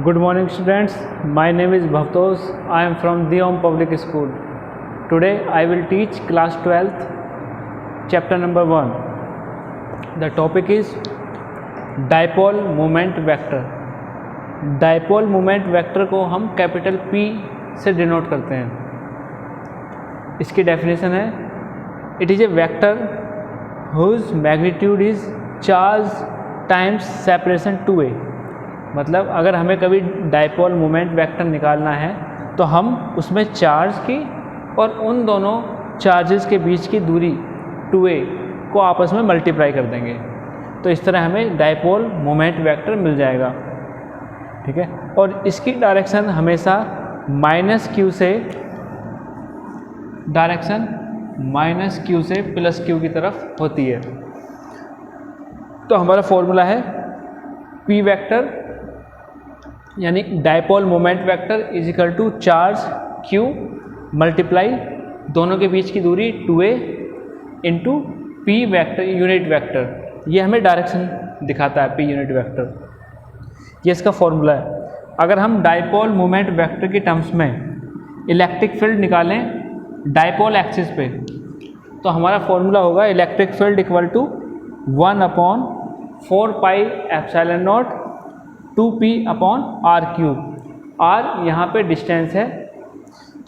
Good morning students, my name is Bhavtosh. I am from Diom Public School. Today I will teach class 12th chapter number 1. The topic is dipole moment vector. Dipole moment vector को हम capital P से denote करते हैं. इसकी definition है it is a vector whose magnitude is charge times separation 2a. मतलब अगर हमें कभी डाइपोल मोमेंट वेक्टर निकालना है तो हम उसमें चार्ज की और उन दोनों चार्जेस के बीच की दूरी 2a को आपस में मल्टीप्लाई कर देंगे, तो इस तरह हमें डाइपोल मोमेंट वेक्टर मिल जाएगा. ठीक है, और इसकी डायरेक्शन हमेशा -q से -q से +q की तरफ होती है. तो हमारा फॉर्मूला है p वेक्टर यानी dipole moment vector is equal to charge q multiply दोनों के बीच की दूरी 2a into p vector unit vector. ये हमें डायरेक्शन दिखाता है p यूनिट वेक्टर. ये इसका फॉर्मूला है. अगर हम डाइपोल मोमेंट वेक्टर की टर्म्स में इलेक्ट्रिक फील्ड निकालें डाइपोल एक्सिस पे, तो हमारा फॉर्मूला होगा electric field equal to 1/4πε0 2p/r³. r यहाँ पे डिस्टेंस है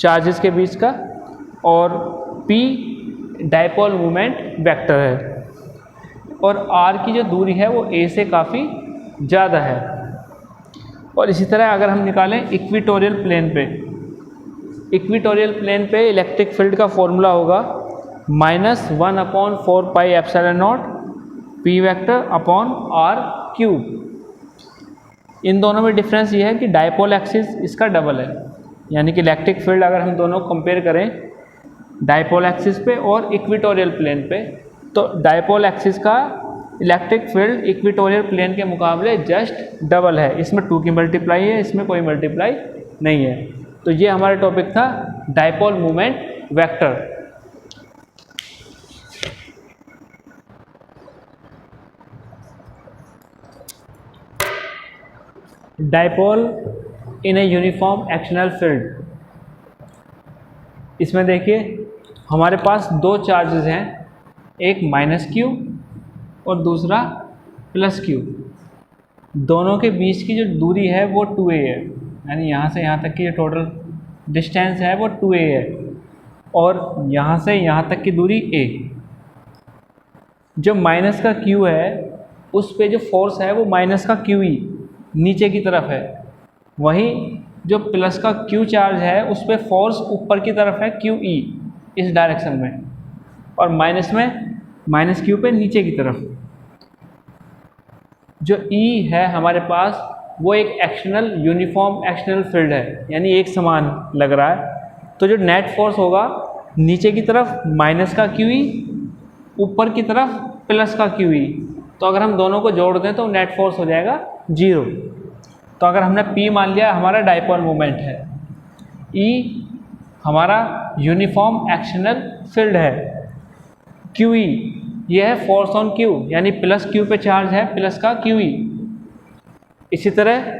चार्जेस के बीच का और p डाइपोल मोमेंट वेक्टर है और r की जो दूरी है वो a से काफ़ी ज़्यादा है. और इसी तरह अगर हम निकालें इक्वेटोरियल प्लेन पे इलेक्ट्रिक फील्ड का फॉर्मूला होगा -1/4πε0 p वेक्टर/r³. इन दोनों में डिफरेंस ये है कि डाइपोल एक्सिस इसका डबल है, यानी कि इलेक्ट्रिक फील्ड अगर हम दोनों कंपेयर करें डाइपोल एक्सिस पे और इक्वेटोरियल प्लेन पे, तो डाइपोल एक्सिस का इलेक्ट्रिक फील्ड इक्वेटोरियल प्लेन के मुकाबले जस्ट डबल है. इसमें 2 की मल्टीप्लाई है, इसमें कोई मल्टीप्लाई नहीं है. तो ये हमारा टॉपिक था dipole moment vector. Dipole in a uniform external field. इसमें देखिए हमारे पास दो चार्जेस हैं, एक -q और दूसरा +q. दोनों के बीच की जो दूरी है वो 2a है, यानी यहाँ से यहाँ तक की जो टोटल डिस्टेंस है वो 2a है और यहाँ से यहाँ तक की दूरी a. जो माइनस का q है उस पे जो फोर्स है वो माइनस का QE नीचे की तरफ है, वहीं जो प्लस का Q चार्ज है उस पर फोर्स ऊपर की तरफ है QE इस डायरेक्शन में, और माइनस में -q पे नीचे की तरफ. जो E है हमारे पास वो एक एक्शनल यूनिफॉर्म एक्शनल फील्ड है, यानी एक समान लग रहा है. तो जो नेट फोर्स होगा नीचे की तरफ माइनस का QE, ऊपर की तरफ प्लस का QE. तो अगर हम दोनों को जोड़ दें तो नेट फोर्स हो जाएगा 0. तो अगर हमने P मान लिया हमारा डाइपोल मोमेंट है, E हमारा यूनिफॉर्म एक्शनल फील्ड है, QE ये है फोर्स ऑन Q यानी +q पे चार्ज है प्लस का QE. इसी तरह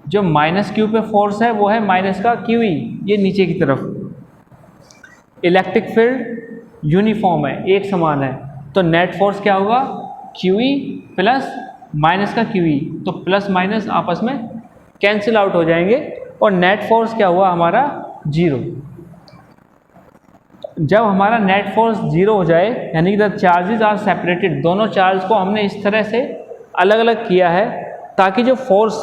जो -q पे फोर्स है वो है माइनस का QE, ये नीचे की तरफ. इलेक्ट्रिक फील्ड यूनिफॉर्म है, एक समान है, तो नेट फोर्स क्या होगा QE प्लस माइनस का QE. तो प्लस माइनस आपस में कैंसिल आउट हो जाएंगे और नेट फोर्स क्या हुआ हमारा 0. जब हमारा नेट फोर्स 0 हो जाए यानी कि द चार्जेस आर सेपरेटेड, दोनों चार्ज को हमने इस तरह से अलग अलग किया है ताकि जो फोर्स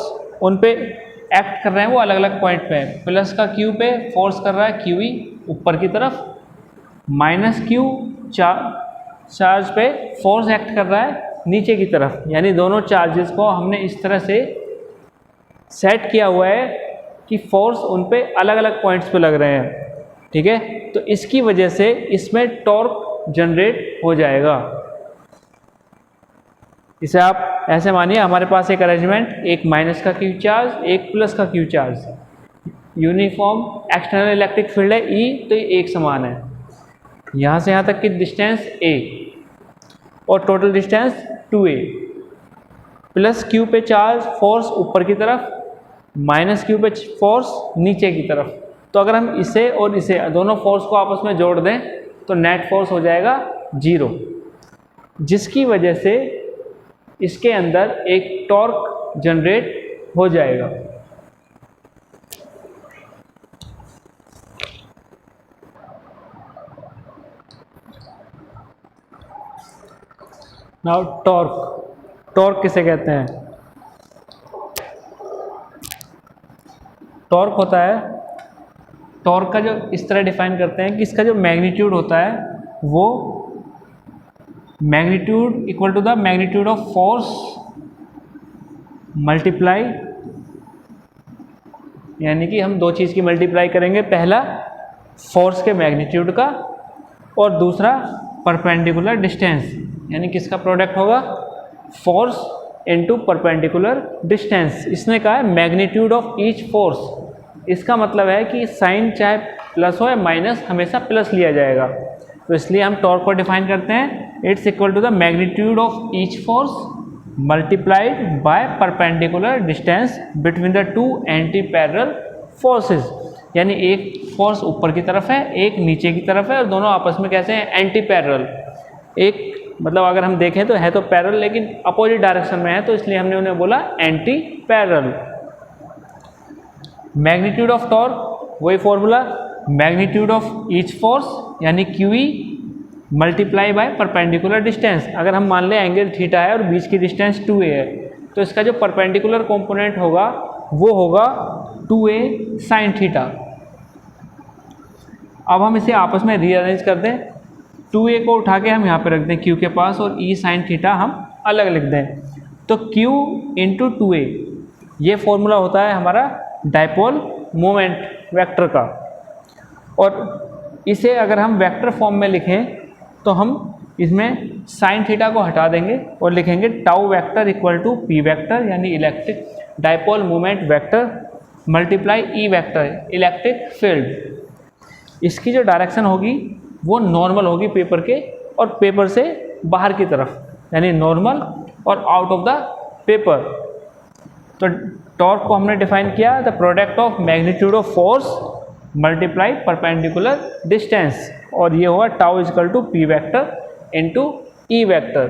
उन पे एक्ट कर रहे हैं वो अलग अलग पॉइंट पे है. प्लस का Q पे फोर्स कर रहा है QE ऊपर की तरफ, -q चार्ज पे फोर्स एक्ट कर रहा है नीचे की तरफ, यानी दोनों चार्जेस को हमने इस तरह से सेट किया हुआ है कि फोर्स उन पे अलग अलग पॉइंट्स पे लग रहे हैं. ठीक है, तो इसकी वजह से इसमें टॉर्क जनरेट हो जाएगा. इसे आप ऐसे मानिए हमारे पास एक अरेंजमेंट, एक माइनस का Q चार्ज एक प्लस का Q charge, uniform external electric field है E, तो ये एक समान है. यहाँ से यहाँ तक की डिस्टेंस a और टोटल डिस्टेंस 2a. +q पे चार्ज फोर्स ऊपर की तरफ माइनस क्यू पे फोर्स नीचे की तरफ। तो अगर हम इसे और इसे दोनों फोर्स को आपस में जोड़ दें तो नेट फोर्स हो जाएगा 0, जिसकी वजह से इसके अंदर एक टॉर्क जनरेट हो जाएगा। नाउ टॉर्क किसे कहते हैं? टॉर्क होता है, टॉर्क का जो इस तरह डिफाइन करते हैं कि इसका जो मैग्नीट्यूड होता है वो magnitude equal to the magnitude of force multiply, यानी कि हम दो चीज़ की मल्टीप्लाई करेंगे, पहला फोर्स के मैग्नीट्यूड का और दूसरा परपेंडिकुलर डिस्टेंस, यानी किसका प्रोडक्ट होगा? Force into perpendicular distance. इसने कहा है मैग्नीट्यूड ऑफ ईच फोर्स, इसका मतलब है कि साइन चाहे प्लस हो या माइनस हमेशा प्लस लिया जाएगा। तो इसलिए हम टॉर्क को डिफाइन करते हैं, it's equal to the magnitude of each force multiplied by perpendicular distance between the two anti parallel forces. यानी एक फोर्स ऊपर की तरफ है, एक नीचे की तरफ है, और दोनों आपस में कैसे हैं? Anti parallel. एक मतलब अगर हम देखें तो है तो पैरेलल लेकिन अपोजिट डायरेक्शन में है, तो इसलिए हमने उन्हें बोला anti parallel. Magnitude of torque वही formula, magnitude of each force यानी q E multiply by perpendicular distance. अगर हम मान लें एंगल थीटा है और बीच की डिस्टेंस 2a है, तो इसका जो परपेंडिकुलर कंपोनेंट होगा वो होगा 2a साइन थीटा। अब हम इसे आपस में रीअरेंज कर दें, 2a को उठा के हम यहाँ पे रख दें q के पास और e साइन थीटा हम अलग लिख दें, तो q इंटू 2a ये फॉर्मूला होता है हमारा डायपोल मोमेंट वेक्टर का। और इसे अगर हम वेक्टर फॉर्म में लिखें तो हम इसमें साइन थीटा को हटा देंगे और लिखेंगे tau vector equal to p vector, यानी electric dipole moment vector multiply E vector electric field. इसकी जो डायरेक्शन होगी वो नॉर्मल होगी पेपर के और पेपर से बाहर की तरफ, यानी नॉर्मल और आउट ऑफ द पेपर। तो टॉर्क को हमने डिफाइन किया the product of magnitude of force multiply perpendicular distance, और ये हुआ tau equal to p vector into E vector.